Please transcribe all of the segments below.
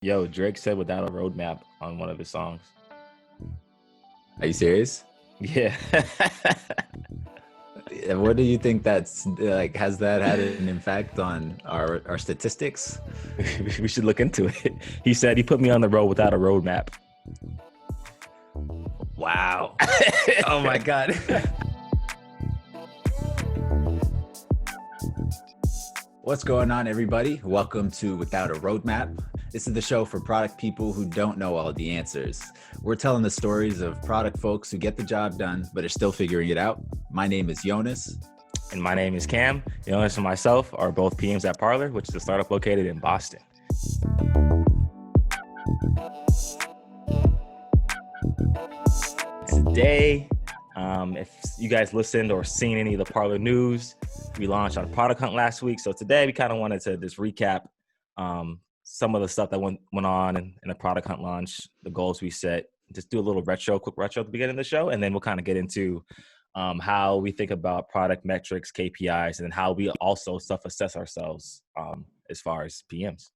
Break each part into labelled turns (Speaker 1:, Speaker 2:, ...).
Speaker 1: Yo, Drake said without a roadmap on one of his songs.
Speaker 2: Are you serious?
Speaker 1: Yeah.
Speaker 2: What do you think that's like? Has that had an impact on our statistics?
Speaker 1: We should look into it. He said he put me on the road without a roadmap.
Speaker 2: Wow. Oh my God. What's going on, everybody? Welcome to Without a Roadmap. This is the show for product people who don't know all the answers. We're telling the stories of product folks who get the job done, but are still figuring it out. My name is Yonas.
Speaker 1: And my name is Cam. Yonas and myself are both PMs at Parlor, which is a startup located in Boston. Today, if you guys listened or seen any of the Parlor news, we launched our product hunt last week. So today we kind of wanted to just recap some of the stuff that went on in the product hunt launch, the goals we set, just do a little quick retro at the beginning of the show. And then we'll kind of get into how we think about product metrics, KPIs, and how we also self-assess ourselves as far as PMs.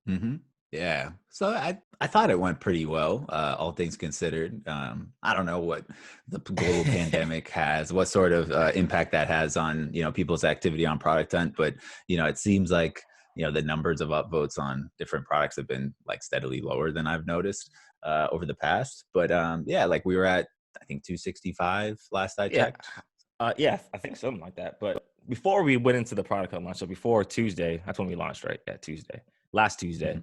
Speaker 2: Mm-hmm. Yeah. So I thought it went pretty well, all things considered. I don't know what the global pandemic has, what sort of impact that has on, people's activity on Product Hunt. But, it seems like, the numbers of upvotes on different products have been like steadily lower than I've noticed over the past. But like we were at, I think 265 last I checked.
Speaker 1: Yeah, I think something like that. But before we went into the product hunt launch, so before Tuesday, that's when we launched, right? Yeah, last Tuesday.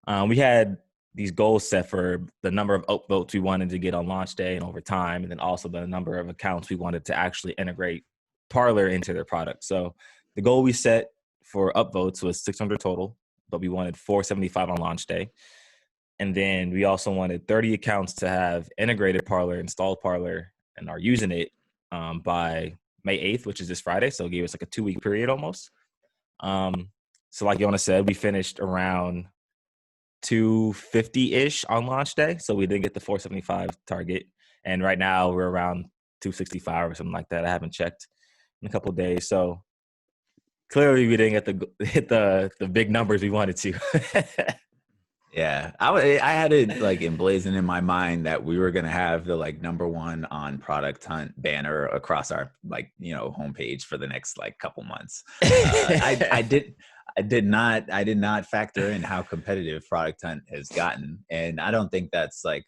Speaker 2: Mm-hmm.
Speaker 1: We had these goals set for the number of upvotes we wanted to get on launch day and over time, and then also the number of accounts we wanted to actually integrate Parlor into their product. So the goal we set for upvotes was 600 total, but we wanted 475 on launch day. And then we also wanted 30 accounts to have integrated Parlor, installed Parlor, and are using it by May 8th, which is this Friday. So it gave us like a 2-week period almost. So like Yonas said, we finished around 250-ish on launch day. So we didn't get the 475 target. And right now we're around 265 or something like that. I haven't checked in a couple of days. So clearly we didn't hit the big numbers we wanted to.
Speaker 2: Yeah, I had it like emblazoned in my mind that we were going to have the like number one on Product Hunt banner across our homepage for the next like couple months. I did not factor in how competitive Product Hunt has gotten, and I don't think that's like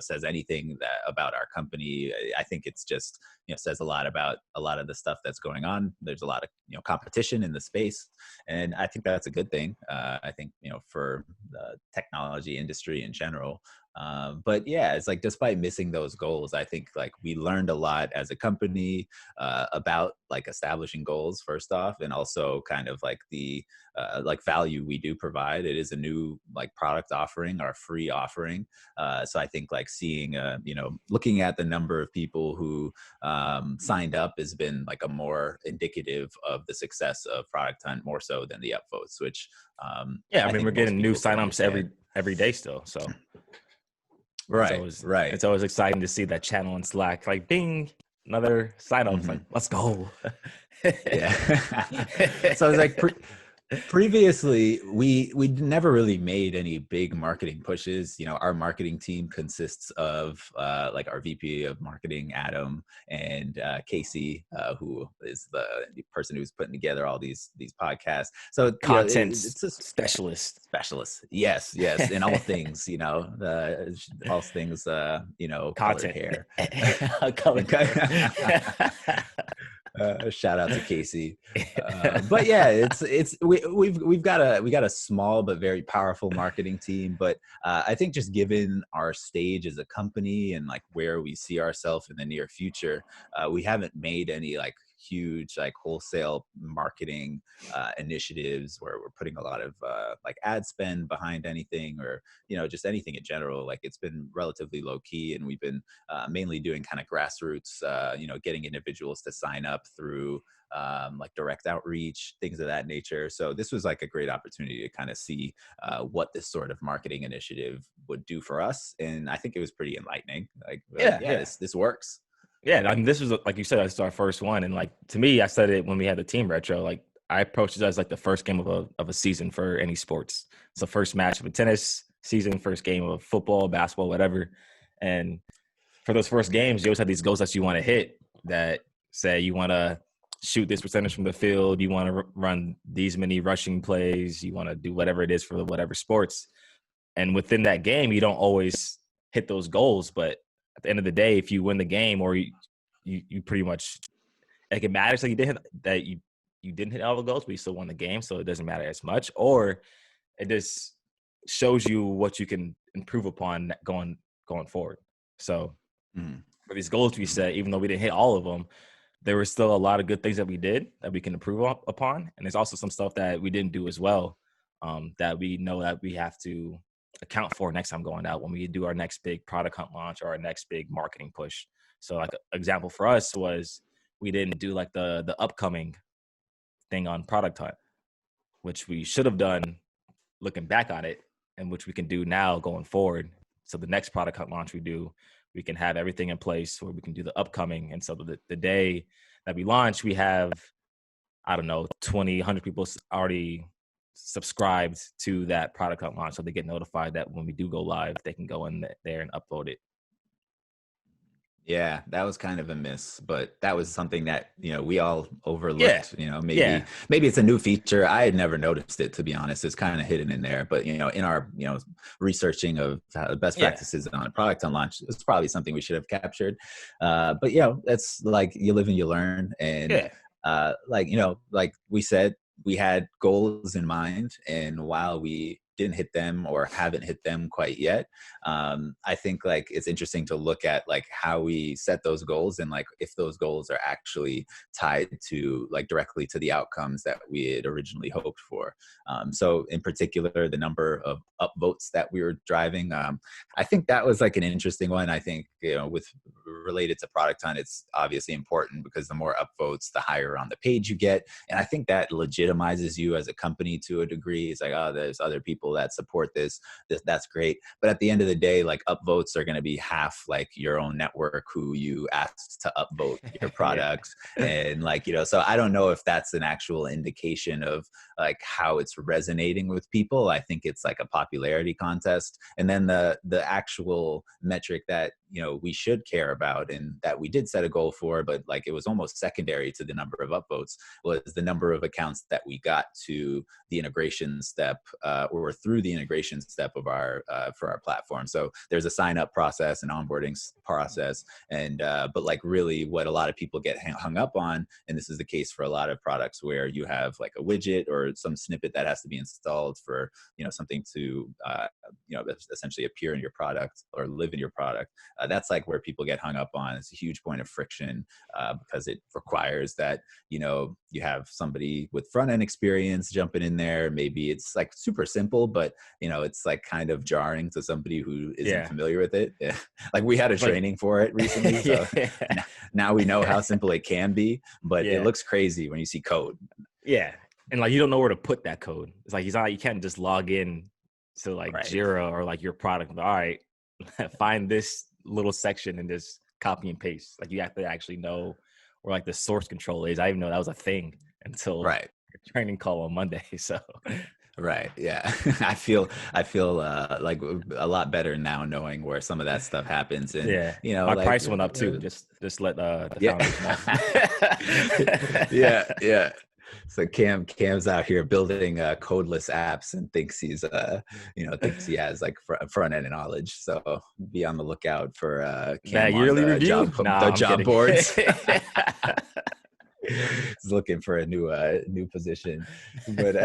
Speaker 2: says anything about our company. I think it's just says a lot about a lot of the stuff that's going on. There's a lot of competition in the space, and I think that's a good thing. I think for the technology industry in general. But yeah, it's like despite missing those goals, I think like we learned a lot as a company about like establishing goals first off, and also kind of like the like value we do provide. It is a new like product offering, our free offering. So I think like seeing looking at the number of people who signed up has been like a more indicative of the success of Product Hunt more so than the upvotes, which
Speaker 1: I mean we're getting new signups every day still. So
Speaker 2: right.
Speaker 1: It's always exciting to see that channel in Slack, like bing, another sign up.
Speaker 2: Mm-hmm.
Speaker 1: Like, let's go.
Speaker 2: Yeah. So it's like previously we never really made any big marketing pushes. Our marketing team consists of like our VP of marketing, Adam, and Casey, who is the person who's putting together all these podcasts. So
Speaker 1: content
Speaker 2: it's a
Speaker 1: specialist.
Speaker 2: Yes, in all things, all things
Speaker 1: content,
Speaker 2: colored hair. Shout out to Casey. But yeah, we've got a small but very powerful marketing team. But I think just given our stage as a company and like where we see ourselves in the near future, we haven't made any like huge like wholesale marketing initiatives where we're putting a lot of like ad spend behind anything, or just anything in general. Like it's been relatively low key, and we've been mainly doing kind of grassroots getting individuals to sign up through like direct outreach, things of that nature. So this was like a great opportunity to kind of see what this sort of marketing initiative would do for us, and I think it was pretty enlightening. Like this works.
Speaker 1: Yeah, I mean, this was, like you said, it's our first one. And like, to me, I said it when we had the team retro, like I approach it as like the first game of a season for any sports. It's the first match of a tennis season, first game of football, basketball, whatever. And for those first games, you always have these goals that you want to hit that say you want to shoot this percentage from the field, you want to run these many rushing plays, you want to do whatever it is for whatever sports. And within that game, you don't always hit those goals. But at the end of the day, if you win the game or you pretty much, like, it matters that you didn't hit all the goals, but you still won the game, so it doesn't matter as much. Or it just shows you what you can improve upon going forward. So for these goals we set, even though we didn't hit all of them, there were still a lot of good things that we did that we can improve upon. And there's also some stuff that we didn't do as well, that we know that we have to account for next time going out when we do our next big product hunt launch or our next big marketing push. So like an example for us was we didn't do like the upcoming thing on product hunt, which we should have done looking back on it, and which we can do now going forward. So the next product hunt launch we do, we can have everything in place where we can do the upcoming. And so the day that we launch, we have, I don't know, 20, 100 people already subscribed to that product hunt launch. So they get notified that when we do go live, they can go in there and upload it.
Speaker 2: Yeah, that was kind of a miss, but that was something that, we all overlooked. Maybe it's a new feature. I had never noticed it, to be honest. It's kind of hidden in there, but in our researching of best practices on a product on launch, it's probably something we should have captured. But that's like you live and you learn. And like we said, we had goals in mind, and while we didn't hit them or haven't hit them quite yet, I think like it's interesting to look at like how we set those goals and like if those goals are actually tied to like directly to the outcomes that we had originally hoped for. So in particular, the number of upvotes that we were driving, I think that was like an interesting one. I think with related to product hunt, it's obviously important because the more upvotes, the higher on the page you get, and I think that legitimizes you as a company to a degree. It's like, oh, there's other people that support this, that's great. But at the end of the day, like upvotes are going to be half like your own network who you asked to upvote your products. And like, so I don't know if that's an actual indication of like how it's resonating with people. I think it's like a popularity contest. And then the actual metric that, we should care about and that we did set a goal for, but like it was almost secondary to the number of upvotes, was the number of accounts that we got to the integration step or through the integration step of our for our platform. So there's a sign up process and onboarding process, and but like really what a lot of people get hung up on, and this is the case for a lot of products where you have like a widget or some snippet that has to be installed for something to essentially appear in your product or live in your product. That's like where people get hung up on. It's a huge point of friction because it requires that you have somebody with front end experience jumping in there. Maybe it's like super simple, but it's like kind of jarring to somebody who isn't familiar with it. Yeah. Like we had a training for it recently, so now we know how simple it can be, but it looks crazy when you see code.
Speaker 1: Yeah, and like you don't know where to put that code. It's like you can't just log in to like Jira or like your product. All right, find this little section and just copy and paste. Like you have to actually know where like the source control is. I didn't know that was a thing until a training call on Monday. So
Speaker 2: right, yeah. I feel like a lot better now knowing where some of that stuff happens. And
Speaker 1: my like, price went up too. Just let the founders
Speaker 2: know. yeah. So Cam's out here building codeless apps and thinks he's thinks he has like front end knowledge. So be on the lookout for Cam
Speaker 1: that yearly review.
Speaker 2: The job boards. He's looking for a new position, but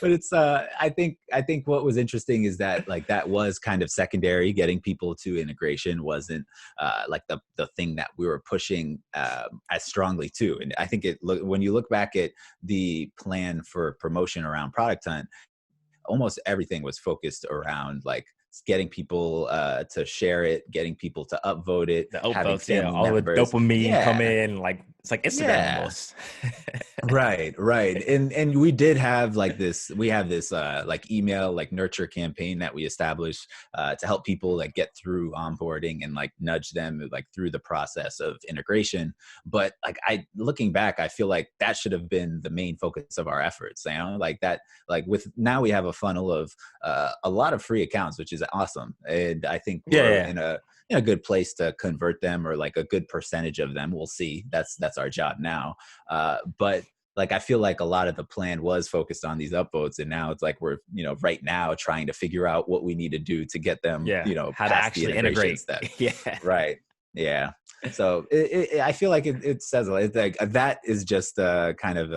Speaker 2: it's I think what was interesting is that like that was kind of secondary. Getting people to integration wasn't like the thing that we were pushing as strongly too. And I think when you look back at the plan for promotion around Product Hunt, almost everything was focused around like getting people to share it, getting people to upvote it,
Speaker 1: the upvotes, all the dopamine come in, like It's like Instagram
Speaker 2: Yeah.
Speaker 1: almost.
Speaker 2: Right, right. And we did have like this, we have this like email like nurture campaign that we established to help people like get through onboarding and like nudge them like through the process of integration. But like I looking back, I feel like that should have been the main focus of our efforts, you know, like that, like with now we have a funnel of a lot of free accounts, which is awesome. And I think we're
Speaker 1: Yeah.
Speaker 2: in a good place to convert them, or like a good percentage of them. We'll see. That's our job now. But like I feel like a lot of the plan was focused on these upvotes, and now it's like we're, you know, right now trying to figure out what we need to do to get them,
Speaker 1: Yeah.
Speaker 2: you know,
Speaker 1: How to
Speaker 2: past the
Speaker 1: actually
Speaker 2: integration
Speaker 1: integrate.
Speaker 2: step.
Speaker 1: Yeah.
Speaker 2: Right. Yeah. So I feel like it says a lot. It's like that is just kind of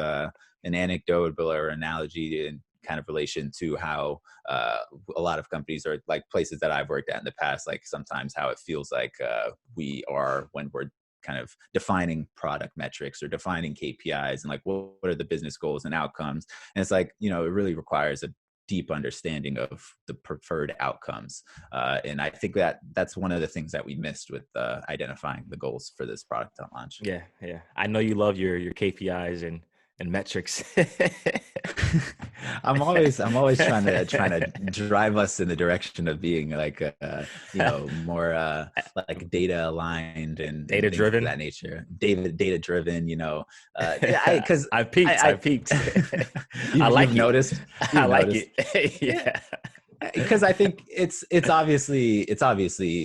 Speaker 2: an anecdote or analogy in kind of relation to how a lot of companies, or like places that I've worked at in the past, like sometimes how it feels like we are when we're kind of defining product metrics or defining KPIs, and like what are the business goals and outcomes. And it's like, you know, it really requires a deep understanding of the preferred outcomes. And I think that that's one of the things that we missed with identifying the goals for this product on launch.
Speaker 1: Yeah. Yeah. I know you love your KPIs and metrics.
Speaker 2: I'm always trying to drive us in the direction of being like you know, more like data aligned and
Speaker 1: Data
Speaker 2: things of
Speaker 1: driven.
Speaker 2: that nature. Data driven, you know. Because
Speaker 1: I've peaked.
Speaker 2: I
Speaker 1: I've peaked. I
Speaker 2: you've
Speaker 1: like it.
Speaker 2: noticed.
Speaker 1: I
Speaker 2: You've
Speaker 1: like
Speaker 2: noticed.
Speaker 1: it.
Speaker 2: Yeah.
Speaker 1: Yeah.
Speaker 2: Because I think it's obviously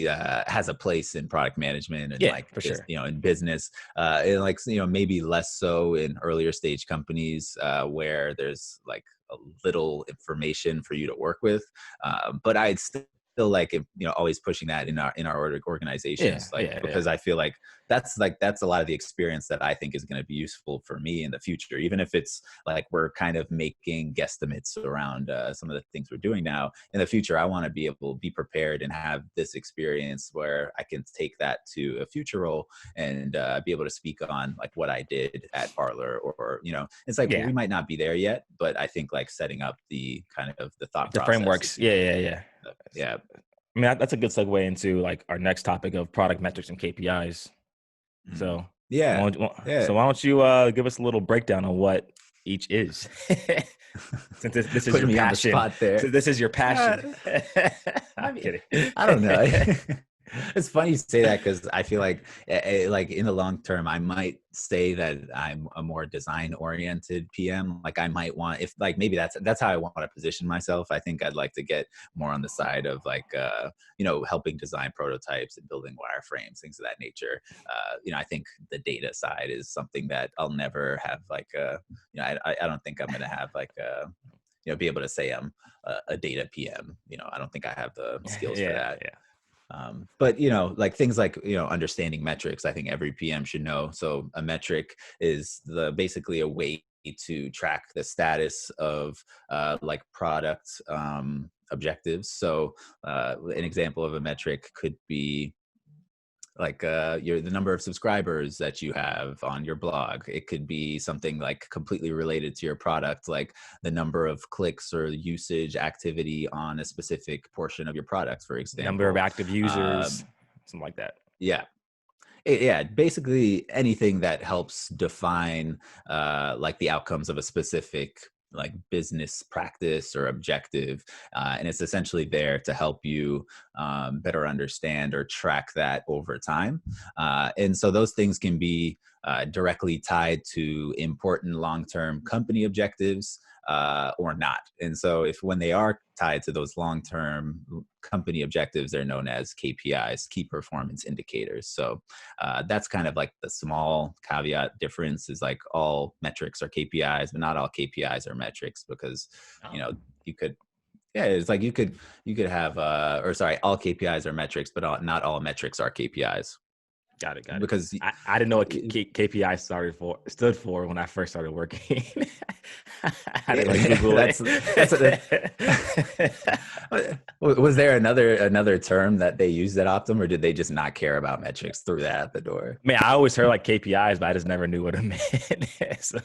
Speaker 2: has a place in product management and
Speaker 1: Yeah,
Speaker 2: like
Speaker 1: for
Speaker 2: this,
Speaker 1: sure.
Speaker 2: you know, in business, and like, you know, maybe less so in earlier stage companies where there's like a little information for you to work with. But I'd still like, you know, always pushing that in our
Speaker 1: Yeah.
Speaker 2: organizations, like,
Speaker 1: Yeah. Yeah.
Speaker 2: because I feel like that's a lot of the experience that I think is going to be useful for me in the future, even if it's like we're kind of making guesstimates around some of the things we're doing now. In the future, I want to be able to be prepared and have this experience where I can take that to a future role and be able to speak on like what I did at Parlor, or, you know, it's like
Speaker 1: Yeah.
Speaker 2: we might not be there yet, but I think like setting up the kind of the thought
Speaker 1: The
Speaker 2: process
Speaker 1: frameworks.
Speaker 2: is
Speaker 1: Yeah.
Speaker 2: going to
Speaker 1: Yeah.
Speaker 2: be
Speaker 1: Yeah.
Speaker 2: yeah.
Speaker 1: I mean, that's a good segue into like our next topic of product metrics and KPIs.
Speaker 2: Mhm.
Speaker 1: So,
Speaker 2: Yeah. Yeah.
Speaker 1: why don't you give us a little breakdown on what each is? Since this is
Speaker 2: Putting
Speaker 1: your
Speaker 2: me on the
Speaker 1: passion.
Speaker 2: spot there.
Speaker 1: So this is your passion.
Speaker 2: I
Speaker 1: I'm
Speaker 2: mean,
Speaker 1: kidding.
Speaker 2: I don't know. It's funny you say that, because I feel like in the long term, I might say that I'm a more design oriented PM. Like I might want, if like maybe that's how I want to position myself. I think I'd like to get more on the side of like you know, helping design prototypes and building wireframes, things of that nature. You know, I think the data side is something that I'll never have like you know, I don't think I'm gonna have like you know, be able to say I'm a data PM. You know, I don't think I have the skills for
Speaker 1: Yeah.
Speaker 2: that.
Speaker 1: Yeah.
Speaker 2: But you know, like things like, you know, understanding metrics, I think every PM should know. So a metric is basically a way to track the status of like product objectives. So an example of a metric could be like the number of subscribers that you have on your blog. It could be something like completely related to your product, like the number of clicks or usage activity on a specific portion of your product, for
Speaker 1: Number of
Speaker 2: example.
Speaker 1: active users, something like that.
Speaker 2: Yeah. Yeah, basically anything that helps define like the outcomes of a specific like business practice or objective, and it's essentially there to help you better understand or track that over time. And so those things can be directly tied to important long-term company objectives or not. And so if when they are tied to those long-term company objectives, they're known as KPIs, key performance indicators. So that's kind of like the small caveat difference, is like all metrics are KPIs, but not all KPIs are metrics, because, you know, you could, yeah, it's like you could have, or sorry, all KPIs are metrics, but not all metrics are KPIs.
Speaker 1: Got it. Got it.
Speaker 2: Because
Speaker 1: I didn't know what KPI stood for when I first started working. I had to like Google
Speaker 2: that's was there another term that they used at Optum, or did they just not care about metrics, threw that at the door?
Speaker 1: Man, I always heard like KPIs, but I just never knew what it meant. So,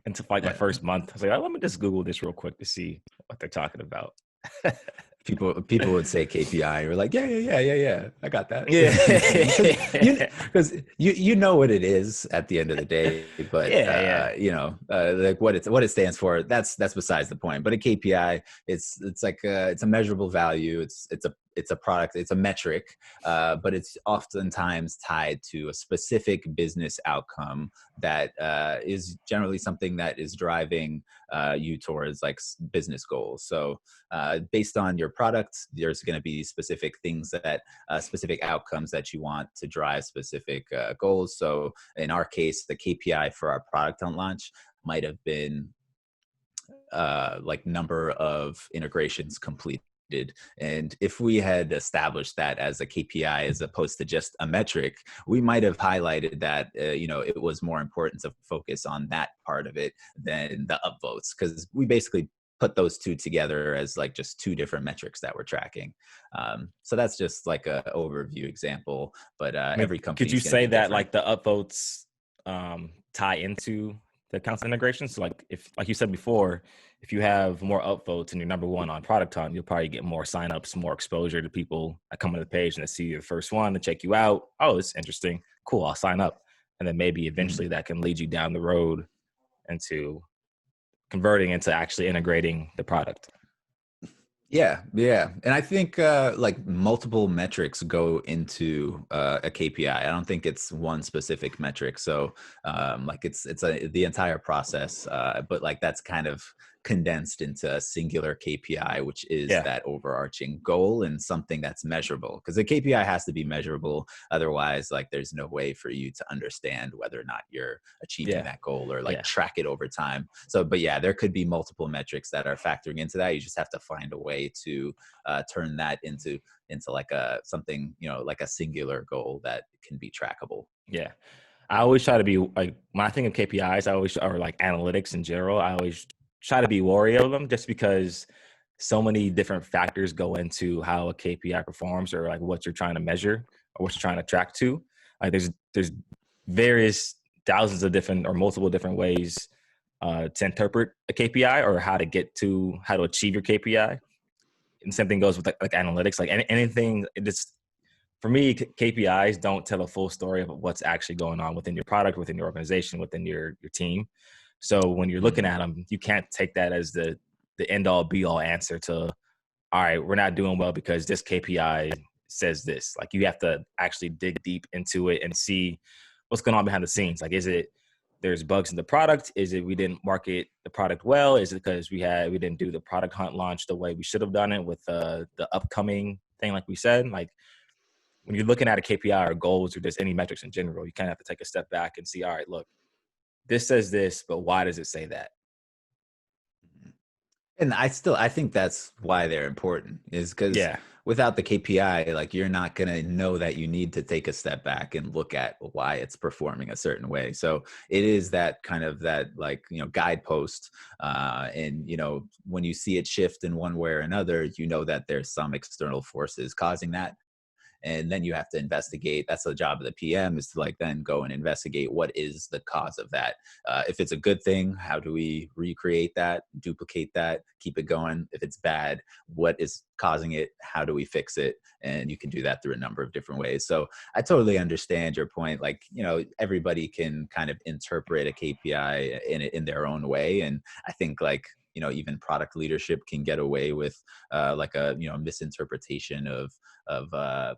Speaker 1: until like my first month, I was like, oh, let me just Google this real quick to see what they're talking about.
Speaker 2: People would say KPI. You're like, yeah. I got that.
Speaker 1: Yeah.
Speaker 2: Because you know what it is at the end of the day, but
Speaker 1: Yeah.
Speaker 2: like what it stands for. That's besides the point. But a KPI, it's like it's a measurable value. It's a product. It's a metric, but it's oftentimes tied to a specific business outcome that is generally something that is driving you towards like business goals. So based on your product, there's going to be specific things that specific outcomes that you want to drive specific goals. So in our case, the KPI for our product on launch might have been like number of integrations completed. And if we had established that as a KPI as opposed to just a metric, we might have highlighted that it was more important to focus on that part of it than the upvotes, because we basically put those two together as like just two different metrics that we're tracking. So that's just like a overview example, but
Speaker 1: I mean,
Speaker 2: every company
Speaker 1: could you
Speaker 2: is going to
Speaker 1: say
Speaker 2: be
Speaker 1: that
Speaker 2: different.
Speaker 1: like the upvotes tie into the accounts integration? So like if, like you said before, if you have more upvotes and you're number one on product hunt, you'll probably get more signups, more exposure to people that come to the page and they see you the first one to check you out. Oh, it's interesting. Cool, I'll sign up. And then maybe
Speaker 2: Mhm.
Speaker 1: eventually that can lead you down the road into converting into actually integrating the product.
Speaker 2: Yeah. And I think like multiple metrics go into a KPI. I don't think it's one specific metric. So like it's the entire process, but like that's kind of condensed into a singular KPI, which is
Speaker 1: Yeah.
Speaker 2: that overarching goal and something that's measurable. Because the KPI has to be measurable. Otherwise, like there's no way for you to understand whether or not you're achieving
Speaker 1: Yeah.
Speaker 2: that goal or like
Speaker 1: Yeah.
Speaker 2: track it over time. So, but yeah, there could be multiple metrics that are factoring into that. You just have to find a way to turn that into like a something, like a singular goal that can be trackable.
Speaker 1: Yeah. I always try to be like, when I think of KPIs, or like analytics in general, I always try to be wary of them just because so many different factors go into how a KPI performs or like what you're trying to measure or what you're trying to track to. Like there's various thousands of different or multiple different ways to interpret a KPI or how to achieve your KPI. And same thing goes with like analytics, like anything. It just for me, KPIs don't tell a full story of what's actually going on within your product, within your organization, within your team. So when you're looking
Speaker 2: Mhm.
Speaker 1: at them, you can't take that as the end all be all answer to, all right, we're not doing well because this KPI says this. Like you have to actually dig deep into it and see what's going on behind the scenes. Like, is it there's bugs in the product? Is it we didn't market the product well? Is it because we didn't do the product hunt launch the way we should have done it with the upcoming thing, like we said? Like when you're looking at a KPI or goals or just any metrics in general, you kind of have to take a step back and see, all right, look, this says this, but why does it say that?
Speaker 2: And I think that's why they're important, is because
Speaker 1: Yeah.
Speaker 2: without the KPI, like you're not going to know that you need to take a step back and look at why it's performing a certain way. So it is that kind of that like, guidepost. And, when you see it shift in one way or another, you know that there's some external forces causing that, and then you have to investigate. That's the job of the PM, is to like then go and investigate what is the cause of that. If it's a good thing, how do we recreate that, duplicate that, keep it going? If it's bad, what is causing it, how do we fix it? And you can do that through a number of different ways. So I totally understand your point. Like, everybody can kind of interpret a KPI in their own way, and I think like, even product leadership can get away with like a misinterpretation of a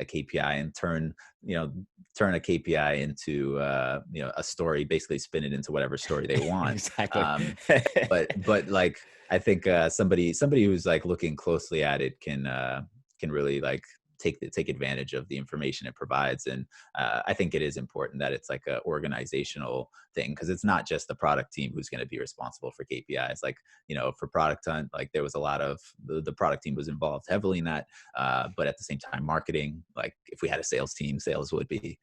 Speaker 2: KPI, and turn a KPI into a story, basically spin it into whatever story they want.
Speaker 1: Exactly.
Speaker 2: um but like I think somebody who's like looking closely at it can really like take advantage of the information it provides. And I think it is important that it's like a organizational thing, because it's not just the product team who's going to be responsible for KPIs. Like, for product hunt, like there was a lot of the product team was involved heavily in that. But at the same time, marketing, like if we had a sales team, sales would be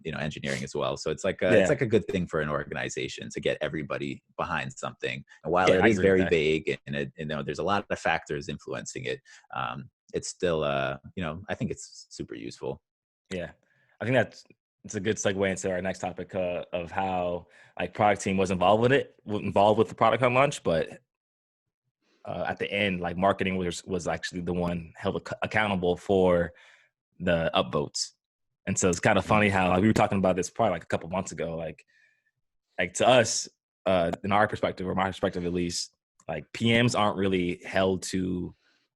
Speaker 2: engineering as well. So it's
Speaker 1: Yeah.
Speaker 2: like a good thing for an organization to get everybody behind something. And while
Speaker 1: Yeah,
Speaker 2: it
Speaker 1: I
Speaker 2: is
Speaker 1: agree with
Speaker 2: very
Speaker 1: that.
Speaker 2: vague, and there's a lot of factors influencing it, it's still I think it's super useful.
Speaker 1: Yeah. I think it's a good segue into our next topic of how like product team was involved with the product on launch, but at the end, like marketing was actually the one held accountable for the upvotes. And so it's kind of funny how like, we were talking about this probably like a couple months ago, like to us, in our perspective, or my perspective at least, like PMs aren't really held to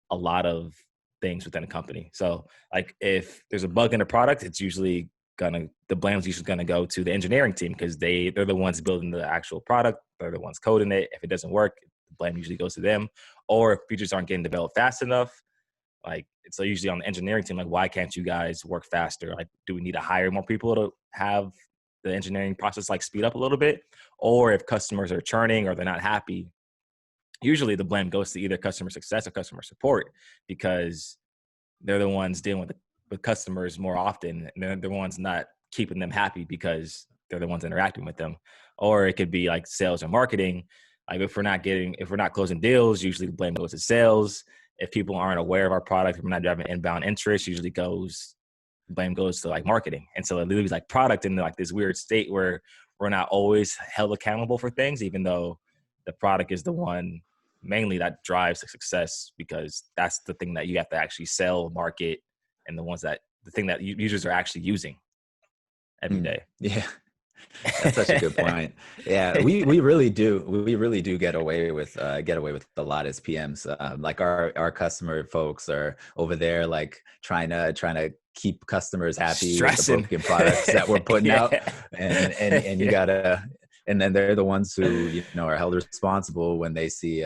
Speaker 1: a lot of things within a company. So like if there's a bug in a product, it's usually the blame's usually gonna go to the engineering team because they're the ones building the actual product. They're the ones coding it. If it doesn't work, the blame usually goes to them. Or if features aren't getting developed fast enough, like it's usually on the engineering team. Like, why can't you guys work faster? Like, do we need to hire more people to have the engineering process like speed up a little bit? Or if customers are churning or they're not happy, usually the blame goes to either customer success or customer support because they're the ones dealing with customers more often, and they're the ones not keeping them happy because they're the ones interacting with them. Or it could be like sales or marketing. Like if we're not closing deals, usually the blame goes to sales. If people aren't aware of our product, if we're not driving inbound interest, usually blame goes to like marketing. And so it leaves like product in like this weird state where we're not always held accountable for things, even though the product is the one mainly that drives the success, because that's the thing that you have to actually sell, market, and the thing that users are actually using every day.
Speaker 2: Yeah. That's such a good point. Yeah, we really do get away with a lot as PMs. Like our customer folks are over there like trying to keep customers happy
Speaker 1: Stressing.
Speaker 2: with the broken products that we're putting out, and you gotta. And then they're the ones who are held responsible when they see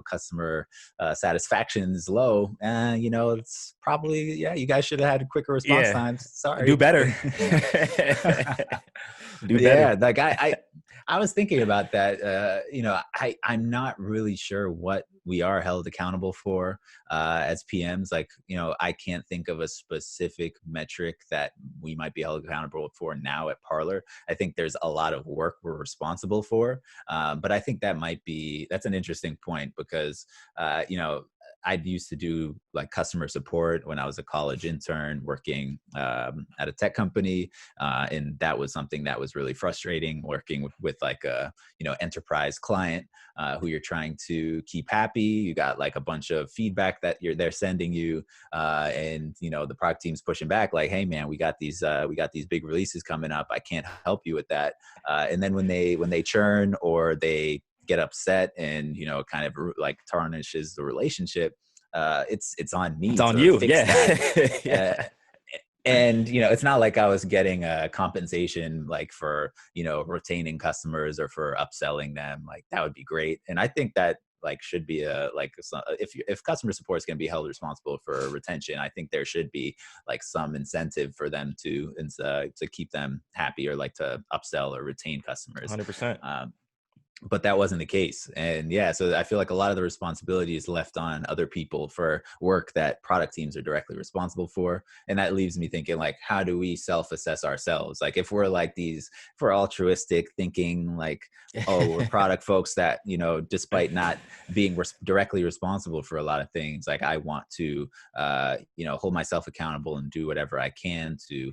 Speaker 2: customer satisfaction is low. It's probably you guys should have had quicker response times. Sorry,
Speaker 1: do better. Do better.
Speaker 2: Like I was thinking about that. I'm not really sure what we are held accountable for as PMs. Like, I can't think of a specific metric that we might be held accountable for now at Parlor. I think there's a lot of work we're responsible for. But I think that's an interesting point because, I used to do like customer support when I was a college intern working at a tech company. And that was something that was really frustrating, working with like a, enterprise client who you're trying to keep happy. You got like a bunch of feedback that they're sending you. And, the product team's pushing back like, hey man, we got these big releases coming up. I can't help you with that. And then when they churn or they get upset and kind of like tarnishes the relationship, it's on me.
Speaker 1: It's on
Speaker 2: to
Speaker 1: you.
Speaker 2: fix that.
Speaker 1: Yeah.
Speaker 2: And it's not like I was getting a compensation like for retaining customers or for upselling them. Like that would be great, and I think that like should be if customer support is going to be held responsible for retention, I think there should be like some incentive for them to keep them happy or like to upsell or retain customers.
Speaker 1: 100%.
Speaker 2: But that wasn't the case. And so I feel like a lot of the responsibility is left on other people for work that product teams are directly responsible for. And that leaves me thinking like, how do we self-assess ourselves? Like if we're altruistic thinking like, oh, we're product folks that, despite not being directly responsible for a lot of things, like I want to, hold myself accountable and do whatever I can to,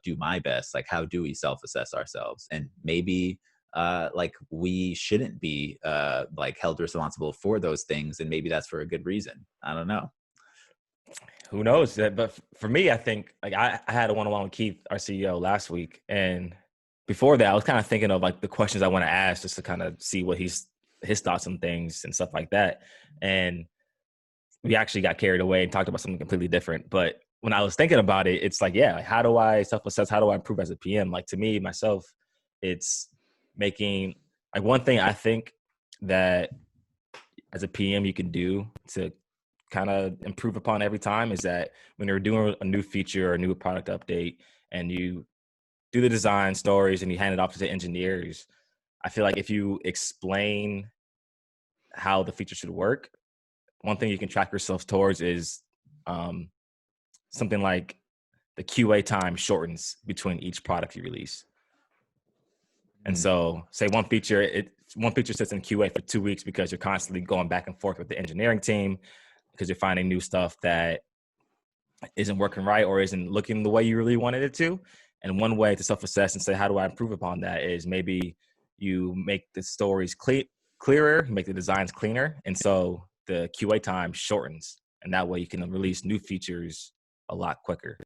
Speaker 2: do my best. Like, how do we self-assess ourselves? And maybe, like we shouldn't be like held responsible for those things, and maybe that's for a good reason. I don't know.
Speaker 1: Who knows? But for me, I think like I had a one-on-one with Keith, our CEO, last week, and before that, I was kind of thinking of like the questions I want to ask just to kind of see what his thoughts on things and stuff like that. And we actually got carried away and talked about something completely different. But when I was thinking about it, it's like, how do I self-assess? How do I improve as a PM? Like to me, myself, it's making like one thing I think that as a PM you can do to kind of improve upon every time is that when you're doing a new feature or a new product update and you do the design stories and you hand it off to the engineers, I feel like if you explain how the feature should work, one thing you can track yourself towards is something like the QA time shortens between each product you release. And so say one feature sits in QA for 2 weeks because you're constantly going back and forth with the engineering team because you're finding new stuff that isn't working right or isn't looking the way you really wanted it to. And one way to self-assess and say, how do I improve upon that is maybe you make the stories clearer, you make the designs cleaner, and so the QA time shortens, and that way you can release new features a lot quicker.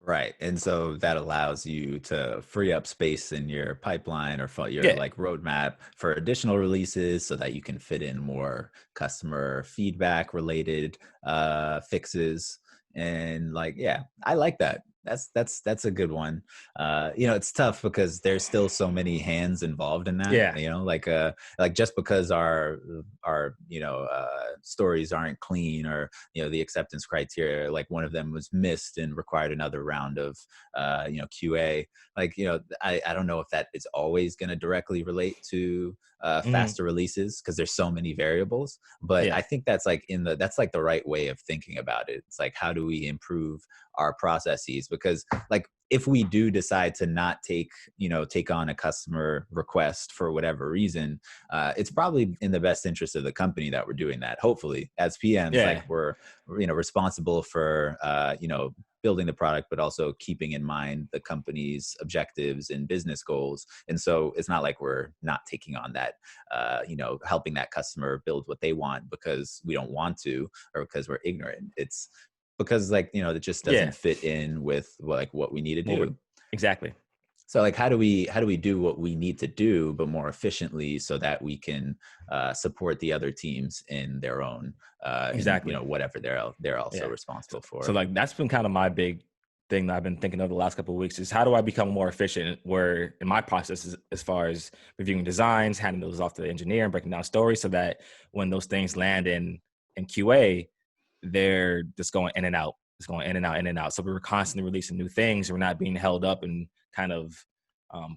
Speaker 2: Right. And so that allows you to free up space in your pipeline or for your
Speaker 1: Yeah,
Speaker 2: like roadmap for additional releases so that you can fit in more customer feedback related fixes. And like, yeah, I like that. That's a good one. It's tough because there's still so many hands involved in that,
Speaker 1: yeah,
Speaker 2: like just because our stories aren't clean, or the acceptance criteria, like one of them was missed and required another round of QA. Like, I don't know if that is always going to directly relate to faster releases because there's so many variables, but
Speaker 1: yeah,
Speaker 2: I think that's like that's like the right way of thinking about it. It's like, how do we improve our processes? Because like, if we do decide to not take on a customer request for whatever reason, it's probably in the best interest of the company that we're doing that. Hopefully, as PMs,
Speaker 1: yeah,
Speaker 2: like we're responsible for building the product, but also keeping in mind the company's objectives and business goals. And so it's not like we're not taking on that, helping that customer build what they want because we don't want to, or because we're ignorant. It's because it just
Speaker 1: yeah.
Speaker 2: doesn't fit in with what we need to do.
Speaker 1: Exactly.
Speaker 2: So like, how do we do what we need to do, but more efficiently, so that we can support the other teams in their own,
Speaker 1: Exactly.
Speaker 2: whatever they're also
Speaker 1: Yeah.
Speaker 2: responsible
Speaker 1: So
Speaker 2: for.
Speaker 1: like that's been kind of my big thing that I've been thinking of the last couple of weeks is how do I become more efficient where in my process as far as reviewing designs, handing those off to the engineer and breaking down stories so that when those things land in QA, they're just going in and out. It's going in and out, in and out. So we're constantly releasing new things. We're not being held up and kind of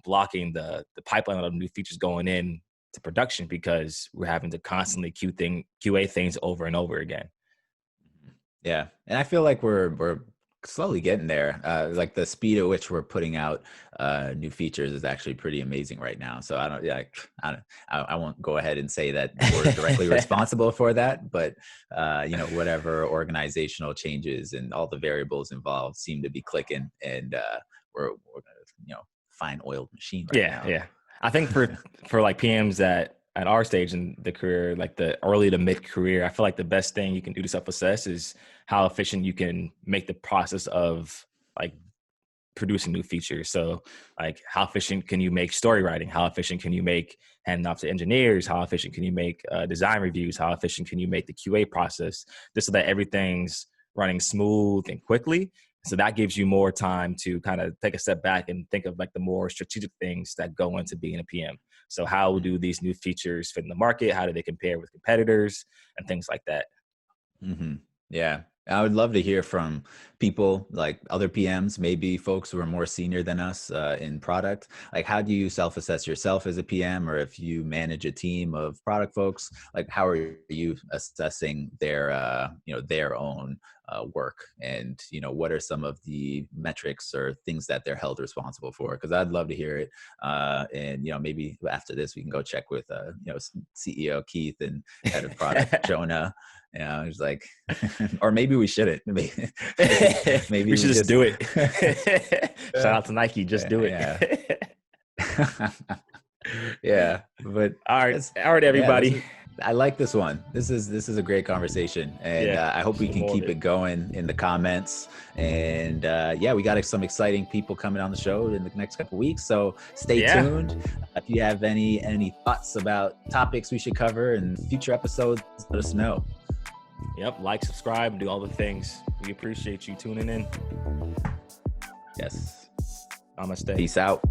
Speaker 1: blocking the pipeline of new features going in to production because we're having to constantly QA things over and over again.
Speaker 2: Yeah, and I feel like we're slowly getting there. Like the speed at which we're putting out new features is actually pretty amazing right now. So I won't go ahead and say that we're directly responsible for that, but whatever organizational changes and all the variables involved seem to be clicking, and we're fine oiled machine right now.
Speaker 1: Yeah. I think for like PMs at our stage in the career, like the early to mid career, I feel like the best thing you can do to self-assess is how efficient you can make the process of like producing new features. So like how efficient can you make story writing? How efficient can you make handing off to engineers? How efficient can you make design reviews? How efficient can you make the QA process just so that everything's running smooth and quickly? So that gives you more time to kind of take a step back and think of like the more strategic things that go into being a PM. So how do these new features fit in the market? How do they compare with competitors and things like that?
Speaker 2: Mm-hmm. Yeah. I would love to hear from people like other PMs, maybe folks who are more senior than us in product. Like, how do you self-assess yourself as a PM, or if you manage a team of product folks, like how are you assessing their own work, and what are some of the metrics or things that they're held responsible for? Because I'd love to hear it, and maybe after this we can go check with CEO Keith and head of product Jonah. It's like, or maybe we shouldn't. Maybe
Speaker 1: We should just do it. Shout out to Nike. Just do it.
Speaker 2: Yeah. Yeah. But
Speaker 1: All right, everybody.
Speaker 2: I like this one. This is a great conversation, and I hope we can keep it going in the comments. And we got some exciting people coming on the show in the next couple of weeks. So stay tuned. If you have any thoughts about topics we should cover in future episodes, let us know.
Speaker 1: Yep, like, subscribe, do all the things. We appreciate you tuning in.
Speaker 2: Yes.
Speaker 1: Namaste.
Speaker 2: Peace out.